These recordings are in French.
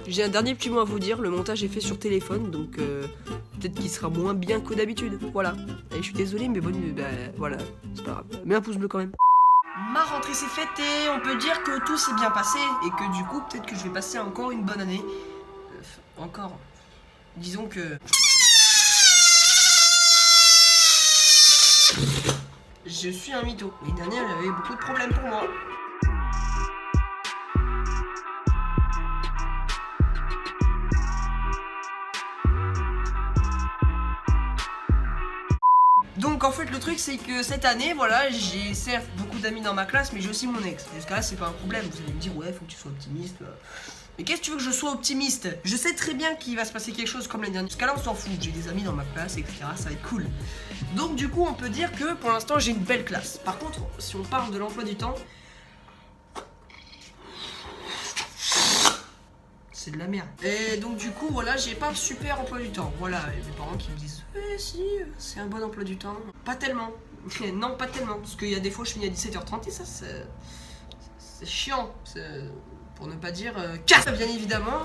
J'ai un dernier petit mot à vous dire, le montage est fait sur téléphone, donc peut-être qu'il sera moins bien que d'habitude, voilà. Et je suis désolé, mais bon, voilà, c'est pas grave. Mets un pouce bleu quand même. Ma rentrée s'est faite et on peut dire que tout s'est bien passé, et que du coup, peut-être que je vais passer encore une bonne année. Encore. Disons que... Je suis un mytho. L'année dernière, il y avait beaucoup de problèmes pour moi. Donc en fait le truc c'est que cette année voilà j'ai certes beaucoup d'amis dans ma classe mais j'ai aussi mon ex. Jusqu'à là c'est pas un problème, vous allez me dire ouais faut que tu sois optimiste. Mais qu'est-ce que tu veux que je sois optimiste? Je sais très bien qu'il va se passer quelque chose comme l'année dernière. Jusqu'à là on s'en fout, j'ai des amis dans ma classe etc, ça va être cool. Donc du coup on peut dire que pour l'instant j'ai une belle classe. Par contre si on parle de l'emploi du temps, c'est de la merde. Et donc du coup voilà j'ai pas un super emploi du temps. Voilà, et mes parents qui me disent si c'est un bon emploi du temps. Pas tellement. Non pas tellement. Parce qu'il y a des fois je finis à 17h30 et ça c'est chiant. Pour ne pas dire casse. Bien évidemment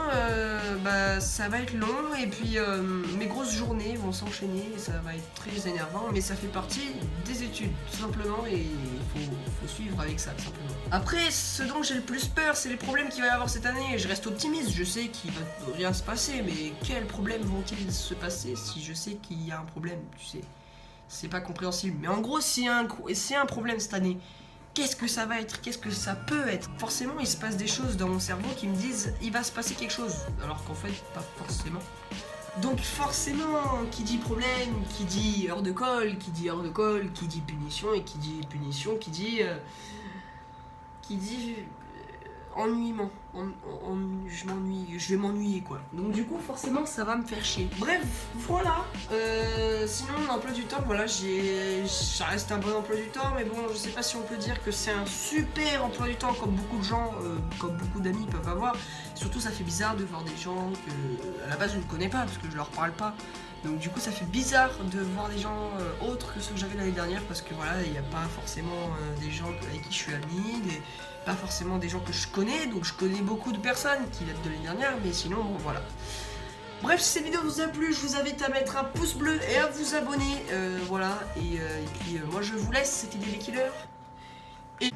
ça va être long et puis mes grosses journées vont s'enchaîner et ça va être très énervant mais ça fait partie des études tout simplement et il faut suivre avec ça tout simplement. Après ce dont j'ai le plus peur c'est les problèmes qu'il va y avoir cette année. Je reste optimiste, je sais qu'il va rien se passer mais quels problèmes vont-ils se passer si je sais qu'il y a un problème, tu sais. C'est pas compréhensible mais en gros s'il y a un problème cette année, qu'est-ce que ça va être? Qu'est-ce que ça peut être? Forcément, il se passe des choses dans mon cerveau qui me disent il va se passer quelque chose, alors qu'en fait, pas forcément. Donc forcément, qui dit problème, qui dit heure de colle, qui dit heure de colle, qui dit punition, et qui dit punition, qui dit ennuiement. Je m'ennuie, je vais m'ennuyer quoi. Donc du coup forcément ça va me faire chier. Bref, voilà. Sinon l'emploi du temps, voilà, ça reste un bon emploi du temps, mais bon, je sais pas si on peut dire que c'est un super emploi du temps comme beaucoup de gens, comme beaucoup d'amis peuvent avoir. Surtout ça fait bizarre de voir des gens que à la base je ne connais pas parce que je leur parle pas. Donc du coup ça fait bizarre de voir des gens autres que ceux que j'avais l'année dernière parce que voilà, il n'y a pas forcément des gens avec qui je suis ami, pas forcément des gens que je connais, donc je connais beaucoup de personnes qui datent de l'année dernière, mais sinon bon voilà. Bref, si cette vidéo vous a plu, je vous invite à mettre un pouce bleu et à vous abonner, voilà, et puis moi je vous laisse, c'était Daily Killer, et...